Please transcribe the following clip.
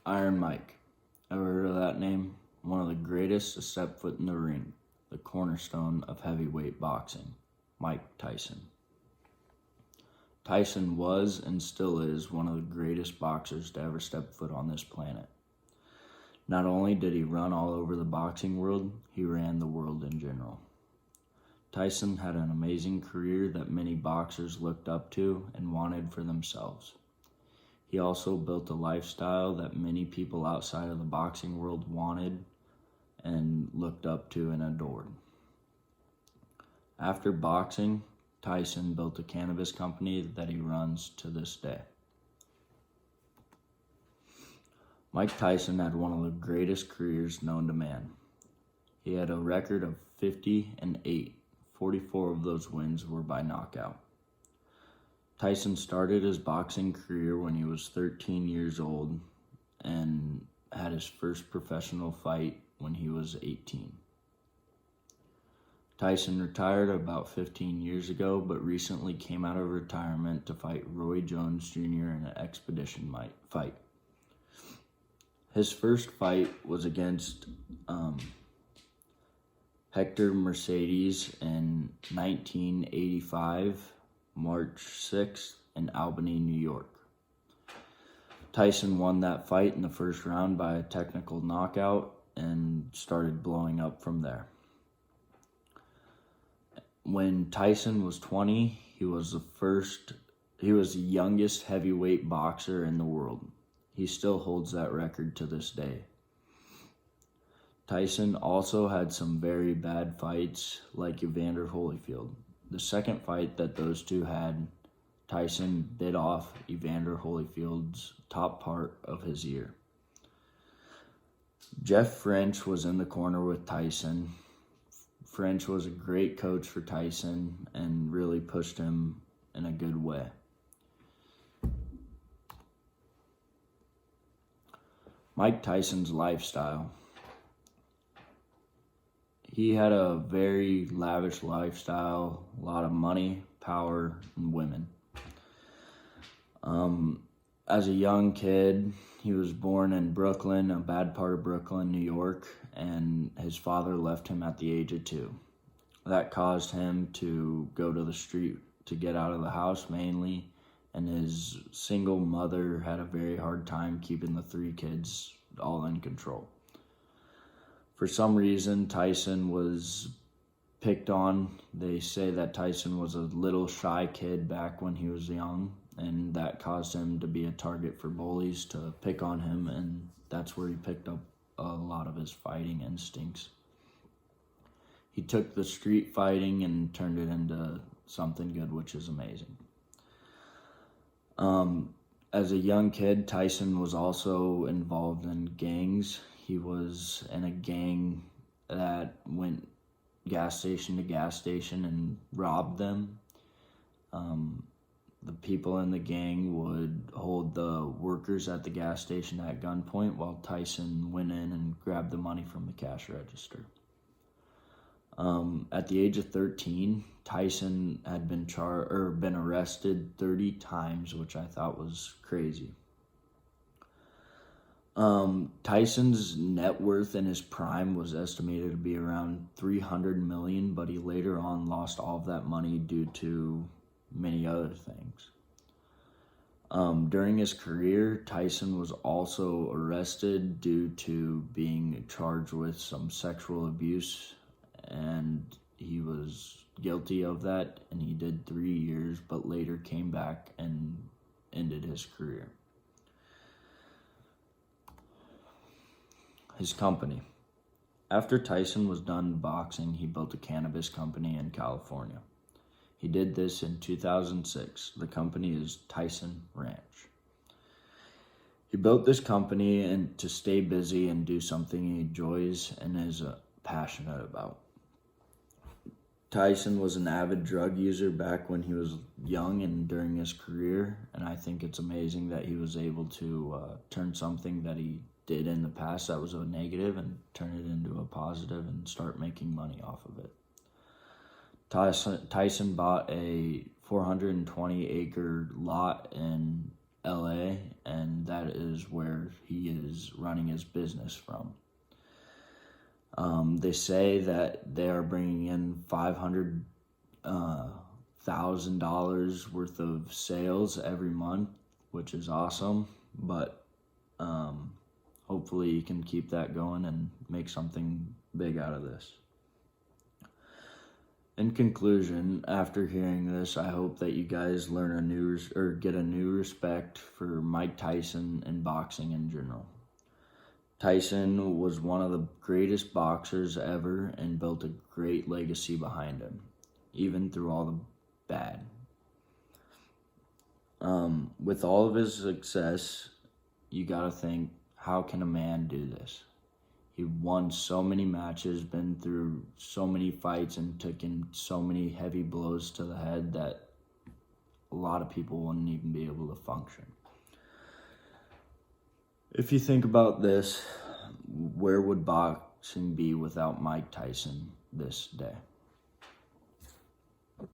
Iron Mike. Ever heard of that name? One of the greatest to step foot in the ring, the cornerstone of heavyweight boxing, Mike Tyson. Tyson was and still is one of the greatest boxers to ever step foot on this planet. Not only did he run all over the boxing world, he ran the world in general. Tyson had an amazing career that many boxers looked up to and wanted for themselves. He also built a lifestyle that many people outside of the boxing world wanted and looked up to and adored. After boxing, Tyson built a cannabis company that he runs to this day. Mike Tyson had one of the greatest careers known to man. He had a record of 50-8. 44 of those wins were by knockout. Tyson started his boxing career when he was 13 years old and had his first professional fight when he was 18. Tyson retired about 15 years ago, but recently came out of retirement to fight Roy Jones Jr. in an expedition fight. His first fight was against Hector Mercedes in 1985, March 6th in Albany, New York. Tyson won that fight in the first round by a technical knockout and started blowing up from there. When Tyson was 20, he was the youngest heavyweight boxer in the world. He still holds that record to this day. Tyson also had some very bad fights like Evander Holyfield. The second fight that those two had, Tyson bit off Evander Holyfield's top part of his ear. Jeff French was in the corner with Tyson. French was a great coach for Tyson and really pushed him in a good way. Mike Tyson's lifestyle. He had a very lavish lifestyle, a lot of money, power, and women. As a young kid, he was born in Brooklyn, a bad part of Brooklyn, New York, and his father left him at the age of 2. That caused him to go to the street to get out of the house mainly, and his single mother had a very hard time keeping the 3 kids all in control. For some reason, Tyson was picked on. They say that Tyson was a little shy kid back when he was young, and that caused him to be a target for bullies to pick on him, and that's where he picked up a lot of his fighting instincts. He took the street fighting and turned it into something good, which is amazing. As a young kid, Tyson was also involved in gangs. He was in a gang that went gas station to gas station and robbed them. The people in the gang would hold the workers at the gas station at gunpoint while Tyson went in and grabbed the money from the cash register. At the age of 13, Tyson had been arrested 30 times, which I thought was crazy. Tyson's net worth in his prime was estimated to be around $300 million, but he later on lost all of that money due to many other things. During his career, Tyson was also arrested due to being charged with some sexual abuse, and he was guilty of that, and he did 3 years, but later came back and ended his career. His company. After Tyson was done boxing, he built a cannabis company in California. He did this in 2006. The company is Tyson Ranch. He built this company to stay busy and do something he enjoys and is passionate about. Tyson was an avid drug user back when he was young and during his career, and I think it's amazing that he was able to turn something that he did in the past that was a negative and turn it into a positive and start making money off of it. Tyson bought a 420-acre lot in LA and that is where he is running his business from. They say that they are bringing in $500,000 worth of sales every month, which is awesome, but hopefully you can keep that going and make something big out of this. In conclusion, after hearing this, I hope that you guys learn get a new respect for Mike Tyson and boxing in general. Tyson was one of the greatest boxers ever and built a great legacy behind him, even through all the bad. With all of his success, you gotta think, how can a man do this? He won so many matches, been through so many fights, and took in so many heavy blows to the head that a lot of people wouldn't even be able to function. If you think about this, where would boxing be without Mike Tyson this day?